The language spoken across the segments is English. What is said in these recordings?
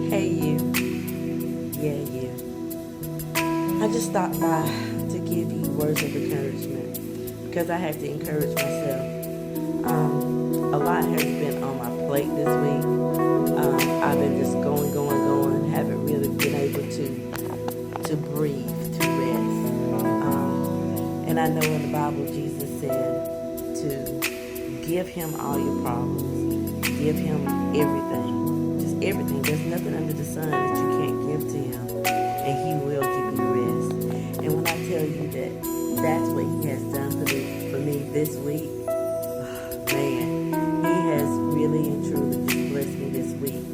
Hey you, yeah you. I just stopped by to give you words of encouragement because I had to encourage myself. A lot has been on my plate this week. I've been just going, haven't really been able to breathe, to rest. And I know in the Bible Jesus said to give him all your problems, give him everything, just everything. There's nothing under the sun that you can't give to him, and he will give you rest. And when I tell you that that's what he has done for me this week, man, he has really and truly just blessed me this week.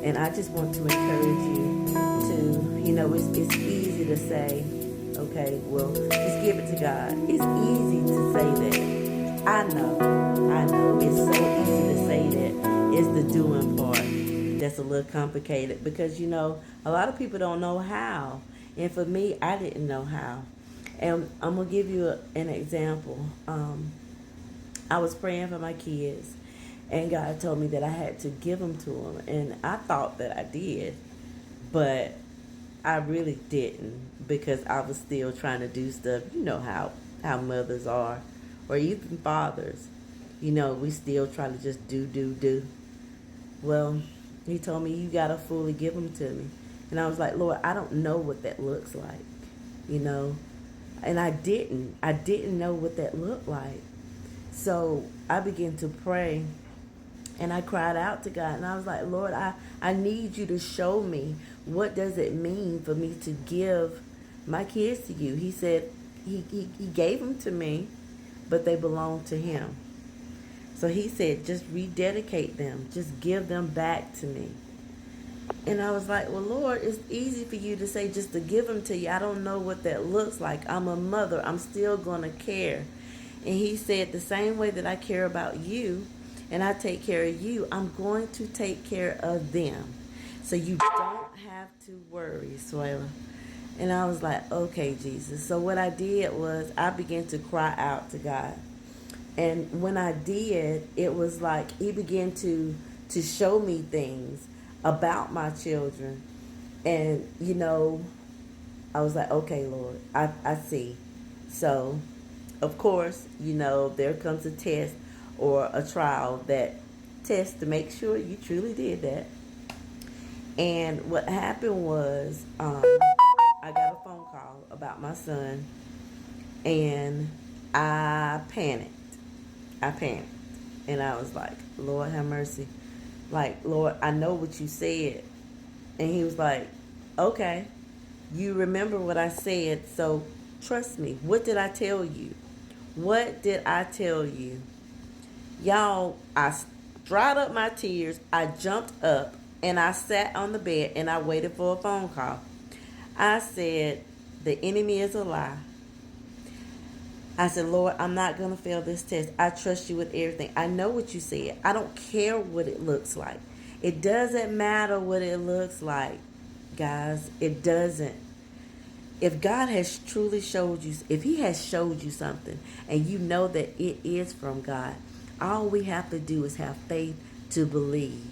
And I just want to encourage you to, it's easy to say, okay, well, just give it to God. It's easy to say that. I know. It's so easy to say that. It's the doing part that's a little complicated because, a lot of people don't know how. And for me, I didn't know how. And I'm going to give you an example. I was praying for my kids, and God told me that I had to give them to them. And I thought that I did, but I really didn't because I was still trying to do stuff. You know how mothers are, or even fathers. We still try to just do. Well, he told me, you got to fully give them to me. And I was like, Lord, I don't know what that looks like, And I didn't know what that looked like. So I began to pray, and I cried out to God, and I was like, Lord, I need you to show me, what does it mean for me to give my kids to you? He said he gave them to me, but they belong to him. So he said, just rededicate them. Just give them back to me. And I was like, well, Lord, it's easy for you to say just to give them to you. I don't know what that looks like. I'm a mother. I'm still going to care. And he said, the same way that I care about you and I take care of you, I'm going to take care of them. So you don't have to worry, Suela. And I was like, okay, Jesus. So what I did was I began to cry out to God. And when I did, it was like he began to show me things about my children. And, I was like, okay, Lord, I see. So, of course, there comes a test or a trial that tests to make sure you truly did that. And what happened was I got a phone call about my son, and I panicked. And I was like, Lord, have mercy. Like, Lord, I know what you said. And he was like, okay, you remember what I said, so trust me. What did I tell you? What did I tell you? Y'all, I dried up my tears. I jumped up and I sat on the bed and I waited for a phone call. I said, the enemy is a lie. I said, Lord, I'm not going to fail this test. I trust you with everything. I know what you said. I don't care what it looks like. It doesn't matter what it looks like, guys. It doesn't. If God has truly showed you, if he has showed you something and you know that it is from God, all we have to do is have faith to believe.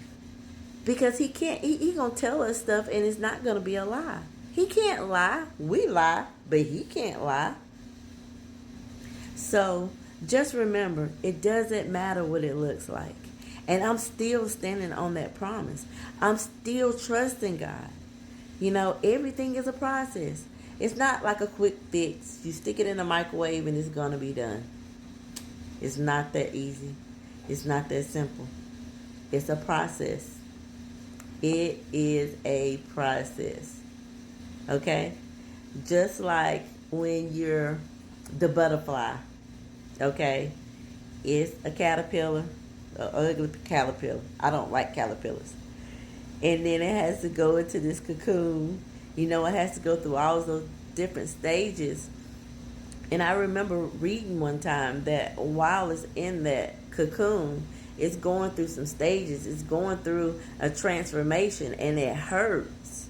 Because he can't, he going to tell us stuff and it's not going to be a lie. He can't lie. We lie, but he can't lie. So just remember, it doesn't matter what it looks like. And I'm still standing on that promise. I'm still trusting God. Everything is a process. It's not like a quick fix. You stick it in the microwave and it's going to be done. It's not that easy. It's not that simple. It's a process. It is a process. Okay? Just like when you're the butterfly. Okay? It's a caterpillar. An ugly caterpillar. I don't like caterpillars. And then it has to go into this cocoon. It has to go through all those different stages. And I remember reading one time that while it's in that cocoon, it's going through some stages. It's going through a transformation, and it hurts.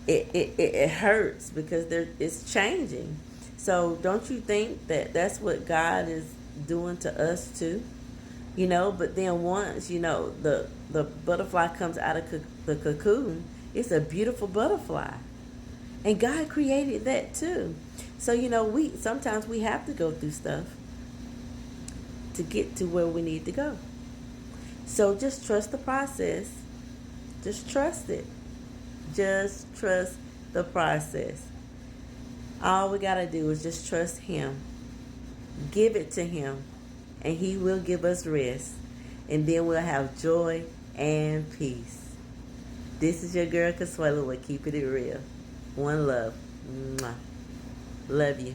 It hurts because it's changing. So don't you think that that's what God is doing to us too? But then once, the butterfly comes out of the cocoon, It's a beautiful butterfly. And God created that too. So, we sometimes we have to go through stuff to get to where we need to go. So just trust the process. Just trust it. Just trust the process. All we got to do is just trust Him. Give it to Him. And He will give us rest. And then we'll have joy and peace. This is your girl Consuelo with Keeping It Real. One love. Mwah. Love you.